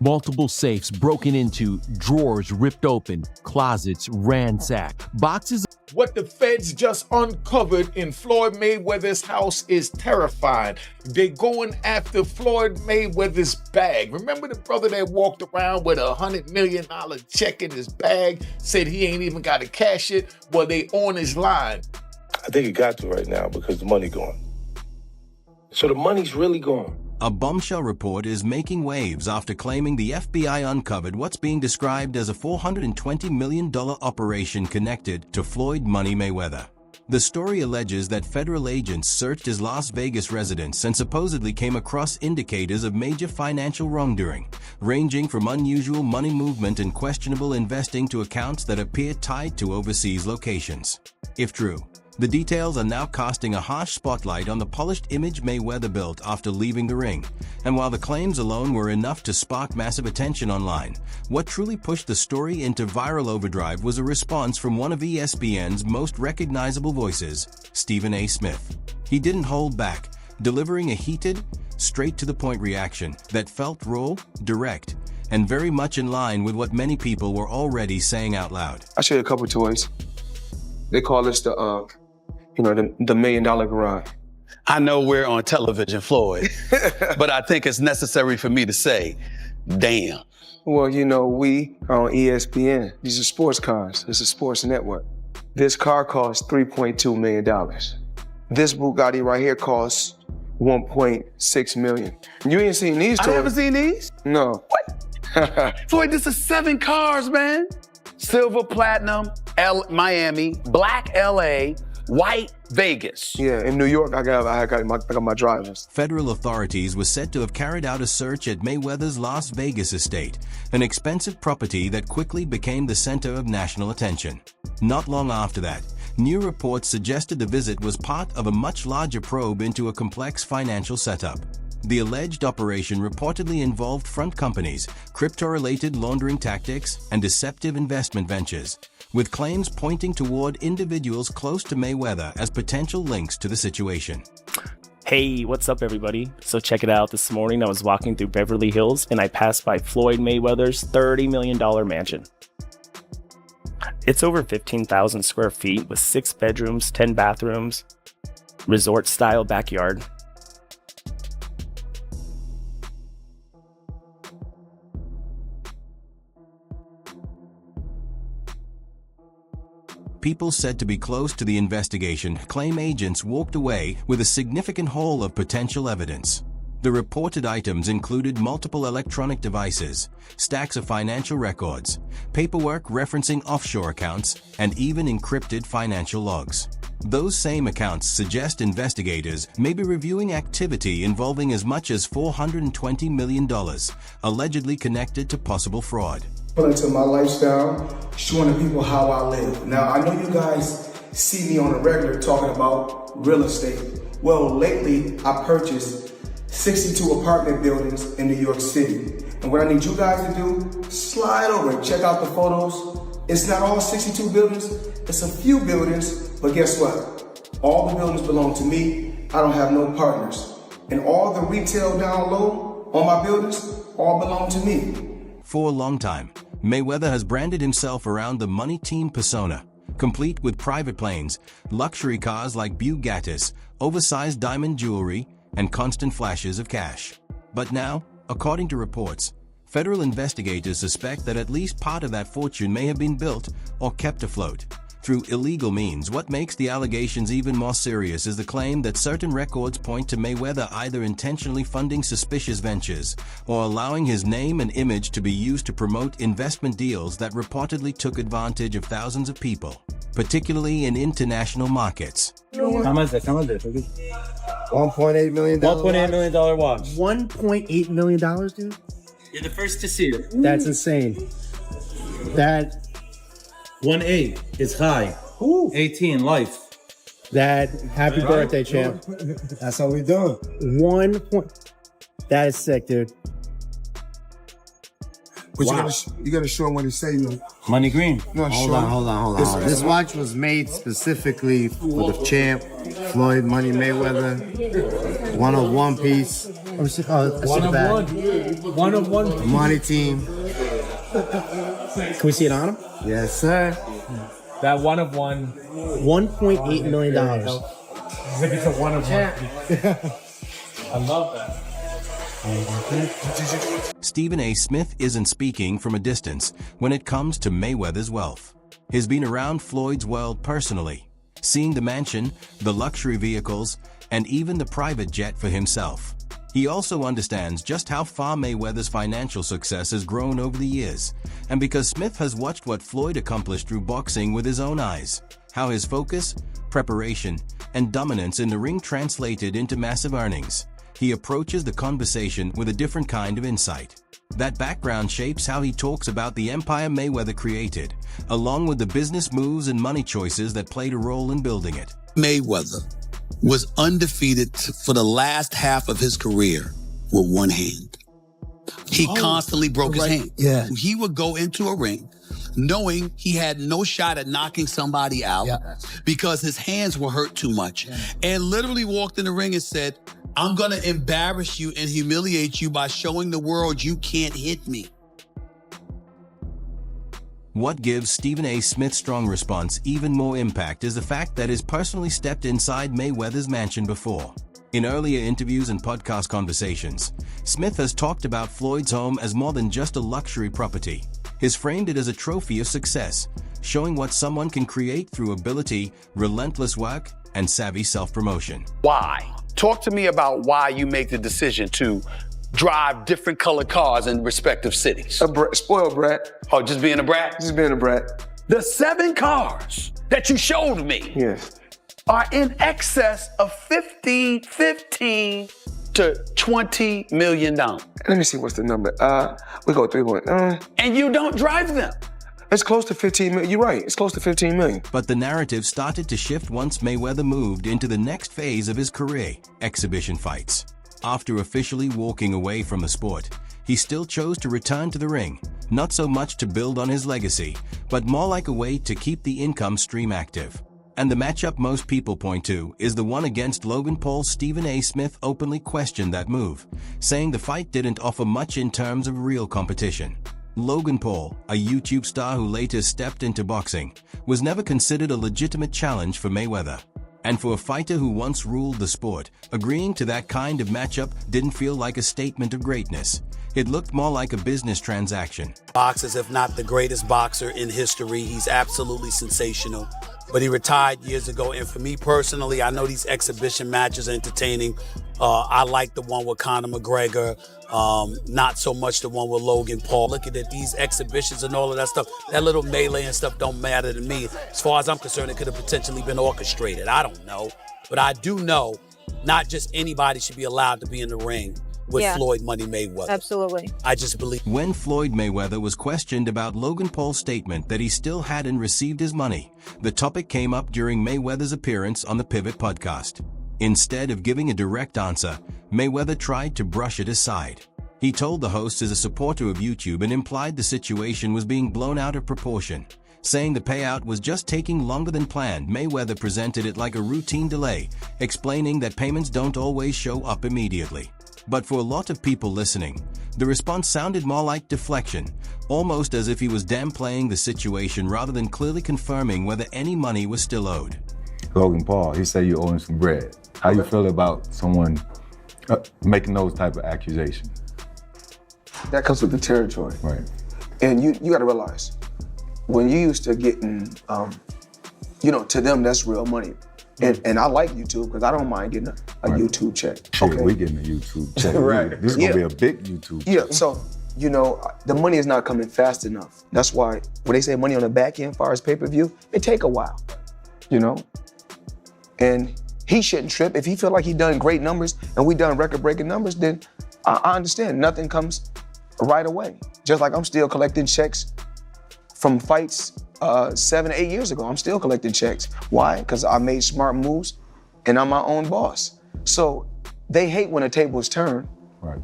Multiple safes broken into, drawers ripped open, closets ransacked, boxes. What the feds just uncovered in Floyd Mayweather's house is terrifying. They're going after Floyd Mayweather's bag. Remember the brother that walked around with $100 million check in his bag, said he ain't even got to cash it? Well, they on his line. I think he got to right now because the money gone. So the money's really gone. A bombshell report is making waves after claiming the FBI uncovered what's being described as a $420 million operation connected to Floyd Money Mayweather. The story alleges that federal agents searched his Las Vegas residence and supposedly came across indicators of major financial wrongdoing, ranging from unusual money movement and questionable investing to accounts that appear tied to overseas locations. If true, the details are now casting a harsh spotlight on the polished image Mayweather built after leaving the ring. And while the claims alone were enough to spark massive attention online, what truly pushed the story into viral overdrive was a response from one of ESPN's most recognizable voices, Stephen A. Smith. He didn't hold back, delivering a heated, straight-to-the-point reaction that felt raw, direct, and very much in line with what many people were already saying out loud. I'll show you a couple toys. They call this the $1 million garage. I know we're on television, Floyd, but I think it's necessary for me to say, damn. Well, we are on ESPN. These are sports cars. It's a sports network. This car costs $3.2 million. This Bugatti right here costs $1.6 million. You ain't seen these toys. I haven't seen these? No. What? Floyd, this is 7 cars, man. Silver, platinum, Miami, black LA, white Vegas. Yeah, in New York, I got my drivers. Federal authorities were said to have carried out a search at Mayweather's Las Vegas estate, an expensive property that quickly became the center of national attention. Not long after that, new reports suggested the visit was part of a much larger probe into a complex financial setup. The alleged operation reportedly involved front companies, crypto-related laundering tactics, and deceptive investment ventures, with claims pointing toward individuals close to Mayweather as potential links to the situation. Hey, what's up, everybody? So check it out. This morning, I was walking through Beverly Hills, and I passed by Floyd Mayweather's $30 million mansion. It's over 15,000 square feet with 6 bedrooms, 10 bathrooms, resort-style backyard. People said to be close to the investigation claim agents walked away with a significant haul of potential evidence. The reported items included multiple electronic devices, stacks of financial records, paperwork referencing offshore accounts, and even encrypted financial logs. Those same accounts suggest investigators may be reviewing activity involving as much as $420 million, allegedly connected to possible fraud. Into my lifestyle, showing the people how I live. Now, I know you guys see me on a regular talking about real estate. Well, lately, I purchased 62 apartment buildings in New York City. And what I need you guys to do, slide over and check out the photos. It's not all 62 buildings, it's a few buildings, but guess what? All the buildings belong to me. I don't have no partners. And all the retail down low on my buildings all belong to me. For a long time, Mayweather has branded himself around the money team persona, complete with private planes, luxury cars like Bugattis, oversized diamond jewelry, and constant flashes of cash. But now, according to reports, federal investigators suspect that at least part of that fortune may have been built or kept afloat through illegal means. What makes the allegations even more serious is the claim that certain records point to Mayweather either intentionally funding suspicious ventures or allowing his name and image to be used to promote investment deals that reportedly took advantage of thousands of people, particularly in international markets. How much is it? $1.8 million. $1.8 million watch. $1.8 million, dude? You're the first to see it. That's insane. That 1.8 is high. 18 life. That happy birthday, champ. That's how we doing. That is sick, dude. But you gotta show him what he say. Money green. No, Hold on. This watch was made specifically for the champ, Floyd Money Mayweather. 101 piece. Let me see. Oh, I see the bag. One of one. Money team. Can we see it on him? Yes, sir. That one of one. $1.8 million. As if it's a one of one. I love that. Stephen A. Smith isn't speaking from a distance when it comes to Mayweather's wealth. He's been around Floyd's world personally, seeing the mansion, the luxury vehicles, and even the private jet for himself. He also understands just how far Mayweather's financial success has grown over the years, and because Smith has watched what Floyd accomplished through boxing with his own eyes, how his focus, preparation, and dominance in the ring translated into massive earnings, he approaches the conversation with a different kind of insight. That background shapes how he talks about the empire Mayweather created, along with the business moves and money choices that played a role in building it. Mayweather was undefeated for the last half of his career with one hand. He constantly broke his hand. Yeah. He would go into a ring knowing he had no shot at knocking somebody out because his hands were hurt too much, and literally walked in the ring and said, I'm going to embarrass you and humiliate you by showing the world you can't hit me. What gives Stephen A. Smith's strong response even more impact is the fact that he's personally stepped inside Mayweather's mansion before. In earlier interviews and podcast conversations, Smith has talked about Floyd's home as more than just a luxury property. He's framed it as a trophy of success, showing what someone can create through ability, relentless work, and savvy self-promotion. Why? Talk to me about why you make the decision to drive different colored cars in respective cities. Spoiled brat. Oh, just being a brat? Just being a brat. The 7 cars that you showed me are in excess of $15 to $20 million. Let me see what's the number. We go 3-1. And you don't drive them. It's close to 15 million. You're right. It's close to 15 million. But the narrative started to shift once Mayweather moved into the next phase of his career, exhibition fights. After officially walking away from the sport, he still chose to return to the ring, not so much to build on his legacy, but more like a way to keep the income stream active. And the matchup most people point to is the one against Logan Paul. Stephen A. Smith openly questioned that move, saying the fight didn't offer much in terms of real competition. Logan Paul, a YouTube star who later stepped into boxing, was never considered a legitimate challenge for Mayweather. And for a fighter who once ruled the sport, agreeing to that kind of matchup didn't feel like a statement of greatness. It looked more like a business transaction. Boxers, if not the greatest boxer in history. He's absolutely sensational. But he retired years ago, and for me personally, I know these exhibition matches are entertaining. I like the one with Conor McGregor, not so much the one with Logan Paul. Looking at these exhibitions and all of that stuff, that little melee and stuff don't matter to me. As far as I'm concerned, it could have potentially been orchestrated. I don't know. But I do know not just anybody should be allowed to be in the ring with Floyd Money Mayweather. Absolutely. I just believe. When Floyd Mayweather was questioned about Logan Paul's statement that he still hadn't received his money, the topic came up during Mayweather's appearance on the Pivot podcast. Instead of giving a direct answer, Mayweather tried to brush it aside. He told the host as a supporter of YouTube and implied the situation was being blown out of proportion, saying the payout was just taking longer than planned. Mayweather presented it like a routine delay, explaining that payments don't always show up immediately. But for a lot of people listening, the response sounded more like deflection, almost as if he was downplaying the situation rather than clearly confirming whether any money was still owed. Logan Paul, he said you owe him some bread. How you feel about someone making those type of accusations? That comes with the territory. Right. And you got to realize, when you used to getting, to them, that's real money. And I like YouTube because I don't mind getting a YouTube check. Shit, we getting a YouTube check. Right. This is going to be a big YouTube check. Yeah, so, the money is not coming fast enough. That's why when they say money on the back end, as far as pay-per-view, it take a while, And he shouldn't trip. If he feel like he done great numbers and we done record-breaking numbers, then I understand. Nothing comes right away. Just like I'm still collecting checks from fights 7 to 8 years ago. I'm still collecting checks. Why? Because I made smart moves and I'm my own boss. So they hate when the tables turn. Right.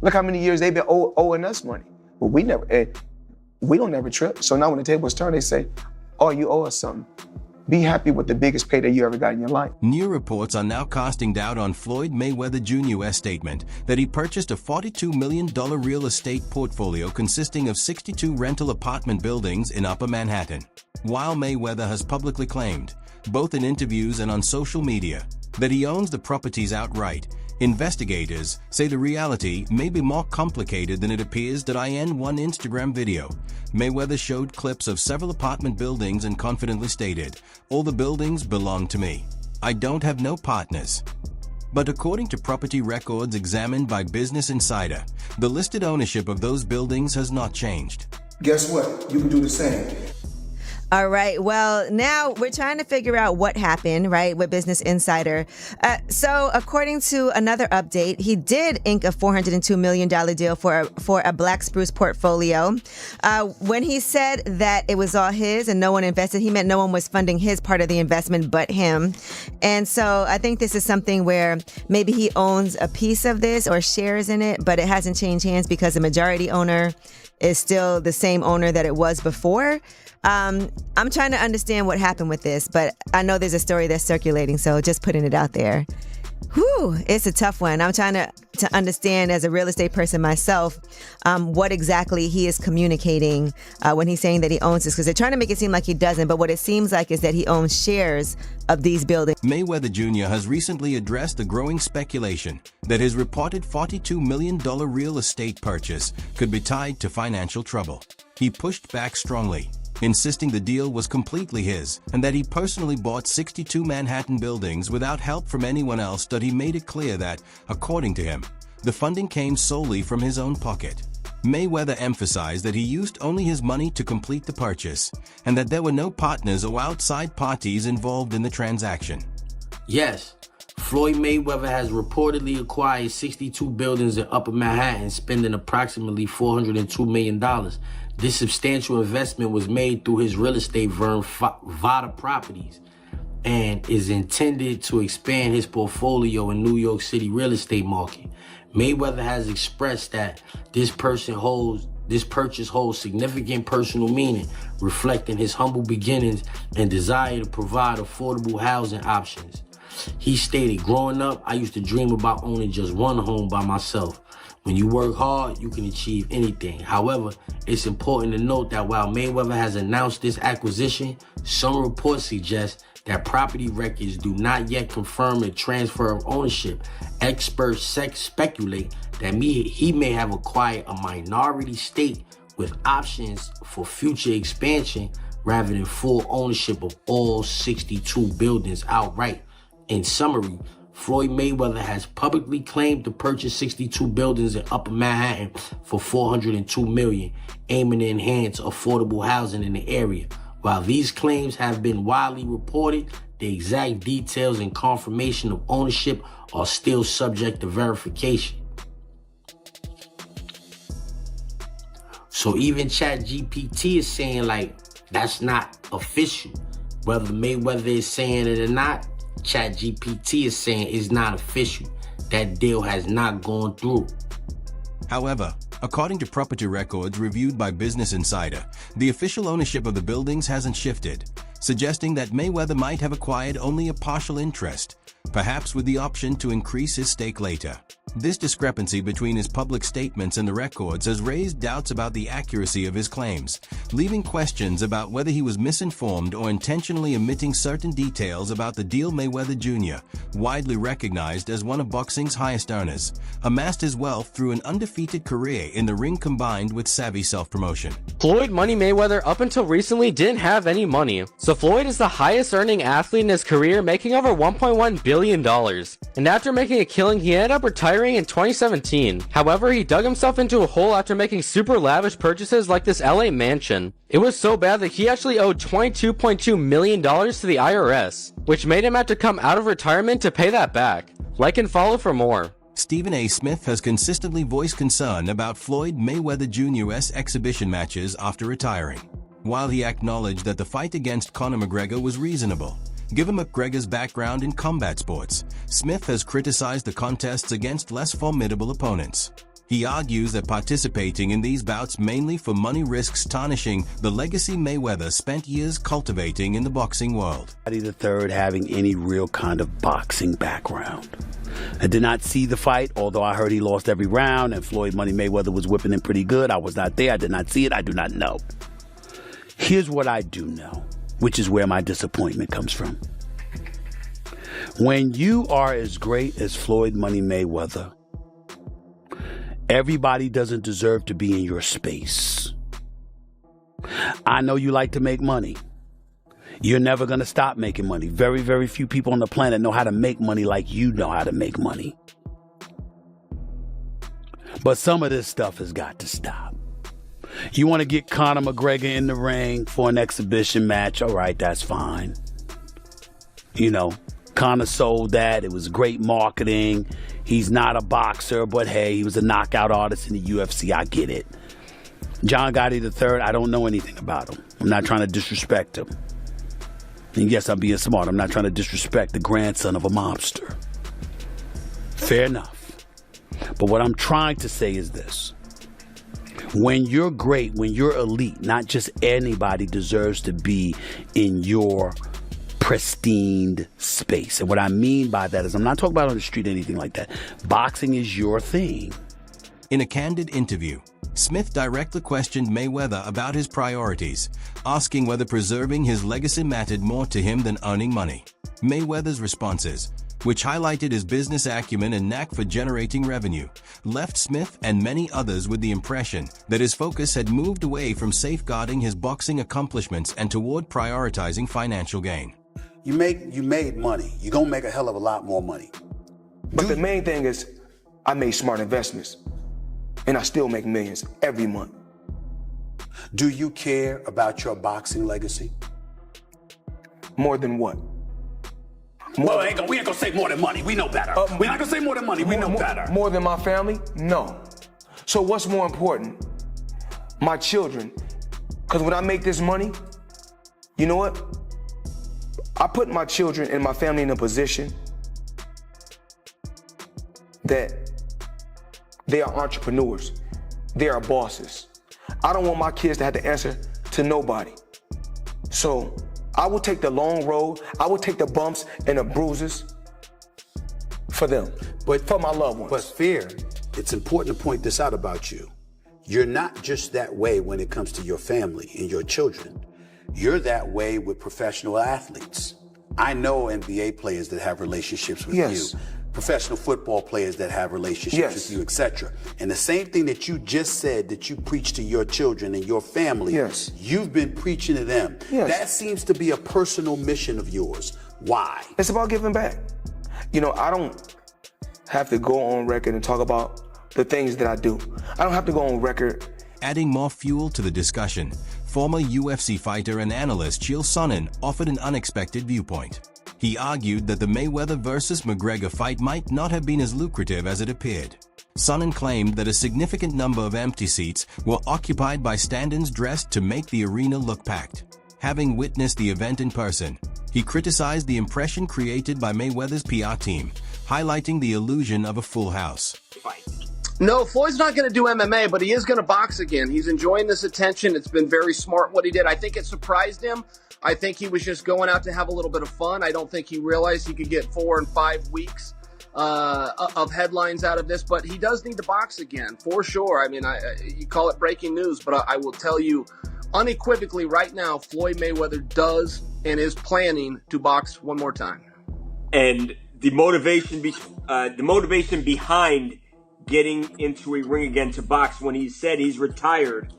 Look how many years they've been owing us money. But we don't ever trip. So now when the tables turn, they say, oh, you owe us something. Be happy with the biggest payday you ever got in your life. New reports are now casting doubt on Floyd Mayweather Jr.'s statement that he purchased a $42 million real estate portfolio consisting of 62 rental apartment buildings in Upper Manhattan. While Mayweather has publicly claimed, both in interviews and on social media, that he owns the properties outright, investigators say the reality may be more complicated than it appears. In one Instagram video, Mayweather showed clips of several apartment buildings and confidently stated, "All the buildings belong to me. I don't have no partners." But according to property records examined by Business Insider, the listed ownership of those buildings has not changed. Guess what? You can do the same. All right. Well, now we're trying to figure out what happened, right, with Business Insider. So according to another update, he did ink a $402 million deal for a Black Spruce portfolio. When he said that it was all his and no one invested, he meant no one was funding his part of the investment but him. And so I think this is something where maybe he owns a piece of this or shares in it, but it hasn't changed hands because the majority owner is still the same owner that it was before. I'm trying to understand what happened with this, but I know there's a story that's circulating, so just putting it out there. Whew, it's a tough one. I'm trying to understand as a real estate person myself what exactly he is communicating when he's saying that he owns this, because they're trying to make it seem like he doesn't, but what it seems like is that he owns shares of these buildings. Mayweather Jr. has recently addressed the growing speculation that his reported $42 million real estate purchase could be tied to financial trouble. He pushed back strongly, insisting the deal was completely his and that he personally bought 62 Manhattan buildings without help from anyone else. He made it clear that, according to him, the funding came solely from his own pocket. Mayweather emphasized that he used only his money to complete the purchase and that there were no partners or outside parties involved in the transaction. Yes, Floyd Mayweather has reportedly acquired 62 buildings in Upper Manhattan, spending approximately $402 million. This substantial investment was made through his real estate firm, Vada Properties, and is intended to expand his portfolio in New York City real estate market. Mayweather has expressed that this purchase holds significant personal meaning, reflecting his humble beginnings and desire to provide affordable housing options. He stated, "Growing up, I used to dream about owning just one home by myself. When you work hard, you can achieve anything. However, it's important to note that while Mayweather has announced this acquisition, some reports suggest that property records do not yet confirm a transfer of ownership. Experts speculate that he may have acquired a minority stake with options for future expansion rather than full ownership of all 62 buildings outright. In summary, Floyd Mayweather has publicly claimed to purchase 62 buildings in Upper Manhattan for $402 million, aiming to enhance affordable housing in the area. While these claims have been widely reported, the exact details and confirmation of ownership are still subject to verification. So even ChatGPT is saying, like, that's not official. Whether Mayweather is saying it or not, ChatGPT is saying it's not official. That deal has not gone through. However, according to property records reviewed by Business Insider, the official ownership of the buildings hasn't shifted, suggesting that Mayweather might have acquired only a partial interest, perhaps with the option to increase his stake later. This discrepancy between his public statements and the records has raised doubts about the accuracy of his claims, leaving questions about whether he was misinformed or intentionally omitting certain details about the deal. Mayweather Jr., widely recognized as one of boxing's highest earners, amassed his wealth through an undefeated career in the ring combined with savvy self-promotion. Floyd Money Mayweather up until recently didn't have any money, so Floyd is the highest earning athlete in his career, making over $1.1 billion. And after making a killing, he ended up retiring in 2017. However, he dug himself into a hole after making super lavish purchases like this LA mansion. It was so bad that he actually owed $22.2 million to the IRS, which made him have to come out of retirement to pay that back. Like and follow for more. Stephen A. Smith has consistently voiced concern about Floyd Mayweather Jr.'s exhibition matches after retiring. While he acknowledged that the fight against Conor McGregor was reasonable, given McGregor's background in combat sports, Smith has criticized the contests against less formidable opponents. He argues that participating in these bouts mainly for money risks tarnishing the legacy Mayweather spent years cultivating in the boxing world. The third having any real kind of boxing background. I did not see the fight, although I heard he lost every round and Floyd Money Mayweather was whipping him pretty good. I was not there. I did not see it. I do not know. Here's what I do know, which is where my disappointment comes from. When you are as great as Floyd Money Mayweather, everybody doesn't deserve to be in your space. I know you like to make money. You're never going to stop making money. Very, very few people on the planet know how to make money like you know how to make money. But some of this stuff has got to stop. You want to get Conor McGregor in the ring for an exhibition match? All right, that's fine. You know, Conor sold that. It was great marketing. He's not a boxer, but hey, he was a knockout artist in the UFC. I get it. John Gotti III, I don't know anything about him. I'm not trying to disrespect him. And yes, I'm being smart. I'm not trying to disrespect the grandson of a mobster. Fair enough. But what I'm trying to say is this. When you're great, when you're elite, not just anybody deserves to be in your pristine space. And what I mean by that is I'm not talking about on the street or anything like that. Boxing is your thing. In a candid interview, Smith directly questioned Mayweather about his priorities, asking whether preserving his legacy mattered more to him than earning money. Mayweather's responses, which highlighted his business acumen and knack for generating revenue, left Smith and many others with the impression that his focus had moved away from safeguarding his boxing accomplishments and toward prioritizing financial gain. You made money. You're going to make a hell of a lot more money. But the main thing is I made smart investments. And I still make millions every month. Do you care about your boxing legacy? More than what? We ain't gonna say more than money. We know better. We're not gonna say more than money. We know better. More than my family? No. So what's more important? My children. Because when I make this money, you know what? I put my children and my family in a position that they are entrepreneurs. They are bosses. I don't want my kids to have to answer to nobody. So I will take the long road. I will take the bumps and the bruises for them, but for my loved ones. But Fear, it's important to point this out about you. You're not just that way when it comes to your family and your children. You're that way with professional athletes. I know NBA players that have relationships with you. Professional football players that have relationships with you, etc. And the same thing that you just said that you preach to your children and your family, you've been preaching to them. That seems to be a personal mission of yours. Why? It's about giving back. You know, I don't have to go on record and talk about the things that I do. I don't have to go on record. Adding more fuel to the discussion, former UFC fighter and analyst Chael Sonnen offered an unexpected viewpoint. He argued that the Mayweather versus McGregor fight might not have been as lucrative as it appeared. Sonnen claimed that a significant number of empty seats were occupied by stand-ins dressed to make the arena look packed. Having witnessed the event in person, he criticized the impression created by Mayweather's PR team, highlighting the illusion of a full house. No, Floyd's not going to do MMA, but he is going to box again. He's enjoying this attention. It's been very smart what he did. I think it surprised him. I think he was just going out to have a little bit of fun. I don't think he realized he could get 4 and 5 weeks of headlines out of this, but he does need to box again, for sure. I mean, you call it breaking news, but I will tell you unequivocally right now, Floyd Mayweather does and is planning to box one more time. And the motivation behind getting into a ring again to box when he said he's retired,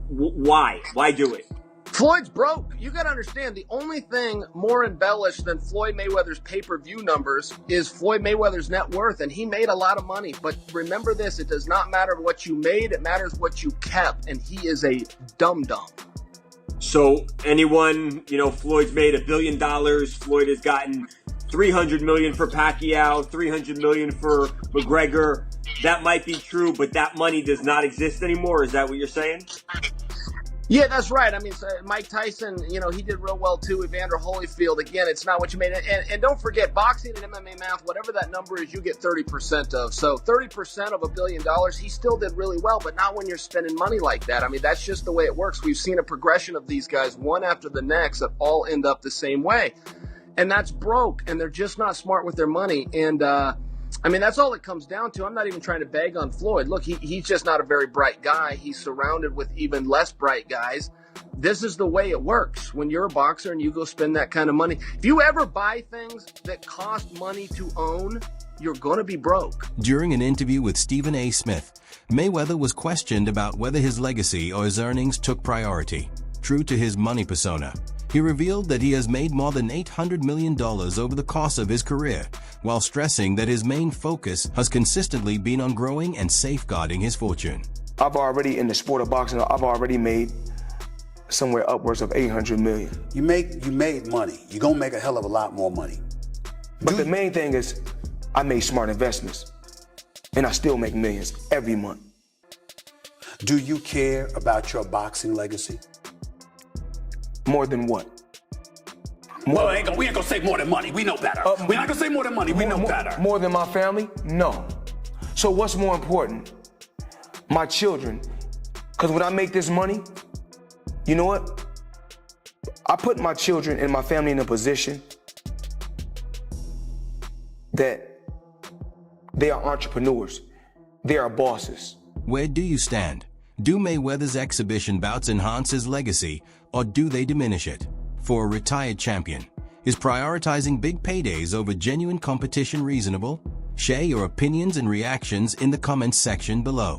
why? Why do it? Floyd's broke. You got to understand, the only thing more embellished than Floyd Mayweather's pay-per-view numbers is Floyd Mayweather's net worth, and he made a lot of money. But remember this, it does not matter what you made, it matters what you kept, and he is a dum-dum. So anyone, Floyd's made $1 billion. Floyd has gotten $300 million for Pacquiao, $300 million for McGregor. That might be true, but that money does not exist anymore. Is that what you're saying? Yeah, that's right. I mean, so Mike Tyson, he did real well too. Evander Holyfield, again, it's not what you made. And don't forget, boxing and MMA math, whatever that number is, you get 30% of. So 30% of $1 billion, he still did really well, but not when you're spending money like that. I mean, that's just the way it works. We've seen a progression of these guys, one after the next, that all end up the same way. And that's broke, and they're just not smart with their money. And, I mean, that's all it comes down to. I'm not even trying to bag on Floyd. Look, he's just not a very bright guy. He's surrounded with even less bright guys. This is the way it works when you're a boxer and you go spend that kind of money. If you ever buy things that cost money to own, you're going to be broke. During an interview with Stephen A. Smith, Mayweather was questioned about whether his legacy or his earnings took priority. True to his money persona, he revealed that he has made more than $800 million over the course of his career, while stressing that his main focus has consistently been on growing and safeguarding his fortune. I've already, in the sport of boxing, I've already made somewhere upwards of $800 million. You made money. You're gonna make a hell of a lot more money. But the main thing is, I made smart investments, and I still make millions every month. Do you care about your boxing legacy? More than what? Well, we ain't gonna say more than money. We know better. We're not gonna say more than money. We know better. More than my family? No. So what's more important? My children. Because when I make this money, you know what? I put my children and my family in a position that they are entrepreneurs. They are bosses. Where do you stand? Do Mayweather's exhibition bouts enhance his legacy, or do they diminish it? For a retired champion, is prioritizing big paydays over genuine competition reasonable? Share your opinions and reactions in the comments section below.